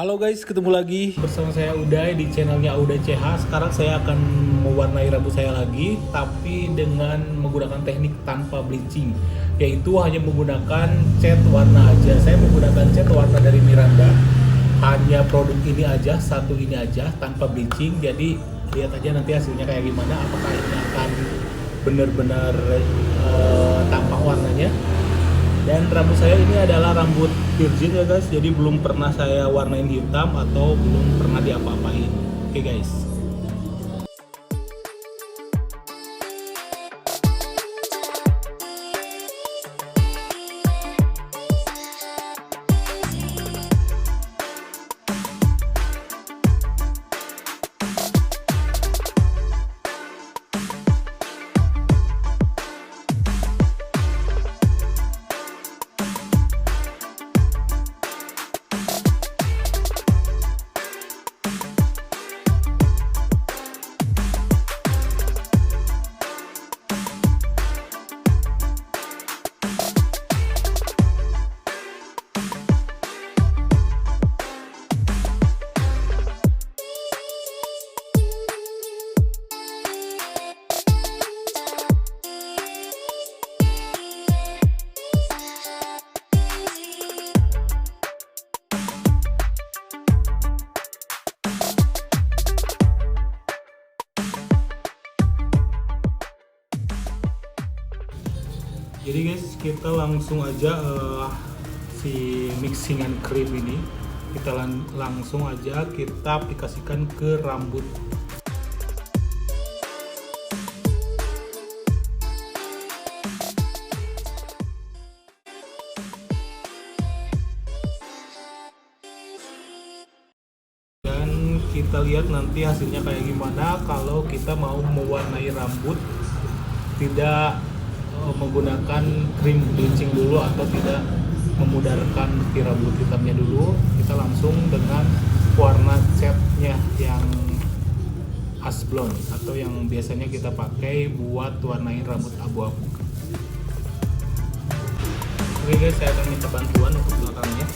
Halo guys, ketemu lagi bersama saya Uday di channelnya Uday CH. Sekarang saya akan mewarnai rambut saya lagi, tapi dengan menggunakan teknik tanpa bleaching, yaitu hanya menggunakan cat warna aja. Saya menggunakan cat warna dari Miranda, hanya produk ini aja, satu ini aja, tanpa bleaching. Jadi lihat aja nanti hasilnya kayak gimana, apakah ini akan benar-benar tampak warnanya. Dan rambut saya ini adalah rambut virgin ya guys, jadi belum pernah saya warnain hitam atau belum pernah diapa-apain. Oke guys. Jadi guys, kita langsung aja si mixingan krim ini kita langsung aja kita aplikasikan ke rambut. Dan kita lihat nanti hasilnya kayak gimana kalau kita mau mewarnai rambut tidak menggunakan krim bleaching dulu atau tidak memudarkan si rambut hitamnya dulu. Kita langsung dengan warna catnya yang ash blonde atau yang biasanya kita pakai buat warnain rambut abu-abu. Oke guys, saya akan minta bantuan untuk belakangnya.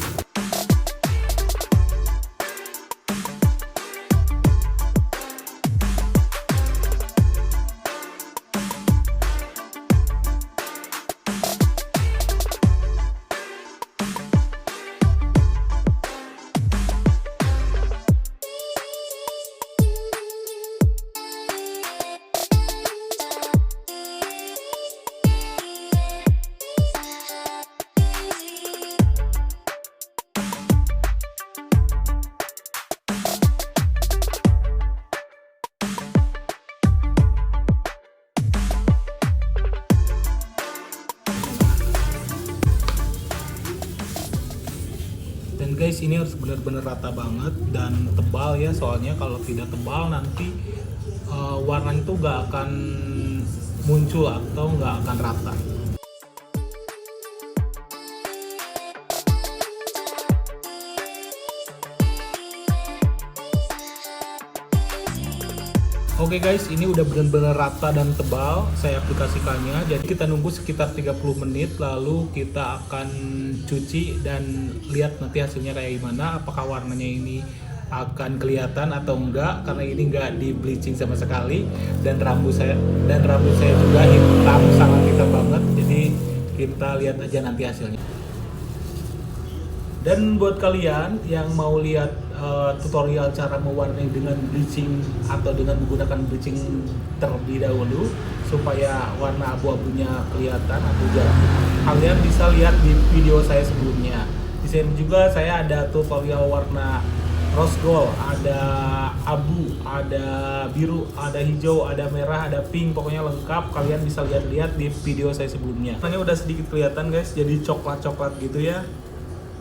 Dan guys, ini harus benar-benar rata banget dan tebal ya, soalnya kalau tidak tebal nanti warnanya itu nggak akan muncul atau nggak akan rata. Oke guys, ini udah benar-benar rata dan tebal saya aplikasikannya. Jadi kita nunggu sekitar 30 menit lalu kita akan cuci dan lihat nanti hasilnya kayak gimana. Apakah warnanya ini akan kelihatan atau enggak, karena ini enggak di bleaching sama sekali. Dan rambut saya juga hitam, sangat hitam banget. Jadi kita lihat aja nanti hasilnya. Dan buat kalian yang mau lihat tutorial cara mewarnai dengan bleaching atau dengan menggunakan bleaching terlebih dahulu supaya warna abu-abunya kelihatan atau jarang, kalian bisa lihat di video saya sebelumnya. Di sini juga saya ada tutorial warna rose gold, ada abu, ada biru, ada hijau, ada merah, ada pink, pokoknya lengkap. Kalian bisa lihat-lihat di video saya sebelumnya. Warnanya udah sedikit kelihatan guys, jadi coklat-coklat gitu ya,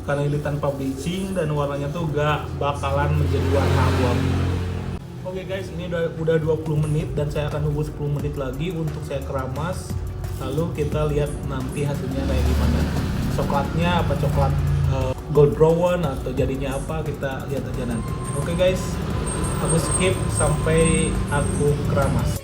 karena ini tanpa bleaching dan warnanya tuh gak bakalan menjadi warna abu-abu. Oke guys, ini udah 20 menit dan saya akan nunggu 10 menit lagi untuk saya keramas. Lalu kita lihat nanti hasilnya kayak gimana. Coklatnya apa coklat gold brown atau jadinya apa, kita lihat aja nanti. Oke guys, aku skip sampai aku keramas.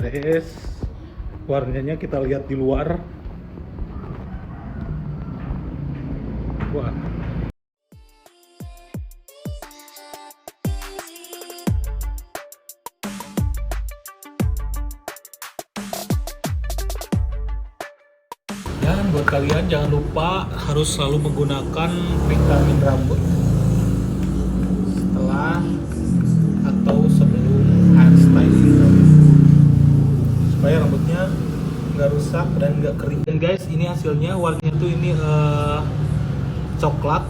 beres. Warnanya kita lihat di luar. Wah. Dan buat kalian jangan lupa harus selalu menggunakan vitamin rambut setelah atau sebelum hairstyling supaya rambutnya nggak rusak dan nggak kering. Dan guys, ini hasilnya warnanya tuh ini coklat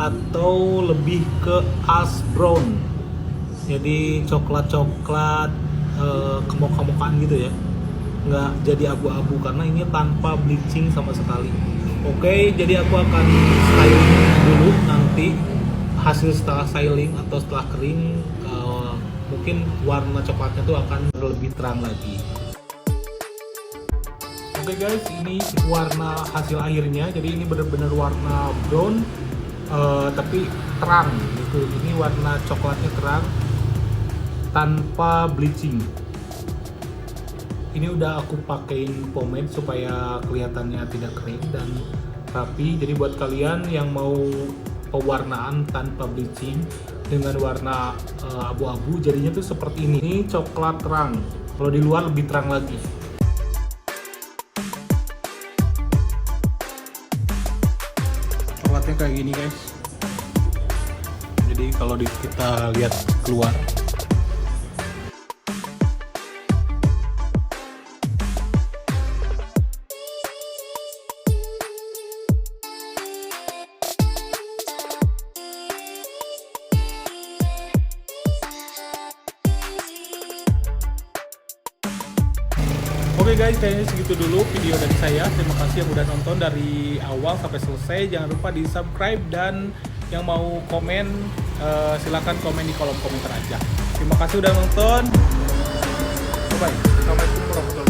atau lebih ke ash brown, jadi coklat-coklat kemok-kemokan gitu ya, nggak jadi abu-abu karena ini tanpa bleaching sama sekali. Oke, jadi aku akan styling dulu, nanti hasil setelah styling atau setelah kering mungkin warna coklatnya tuh akan lebih terang lagi. Oke guys, ini warna hasil akhirnya. Jadi ini benar-benar warna brown tapi terang gitu. Ini warna coklatnya terang tanpa bleaching. Ini udah aku pakein pomade supaya kelihatannya tidak kering dan rapi. Jadi buat kalian yang mau pewarnaan tanpa bleaching dengan warna abu-abu, jadinya tuh seperti ini. Ini coklat terang. Kalau di luar lebih terang lagi. Coklatnya kayak gini guys. Jadi kalau kita lihat keluar, oke guys, kayaknya segitu dulu video dari saya. Terima kasih yang udah nonton dari awal sampai selesai. Jangan lupa di subscribe, dan yang mau komen silakan komen di kolom komentar aja. Terima kasih udah nonton. Bye. Assalamualaikum warahmatullahi wabarakatuh.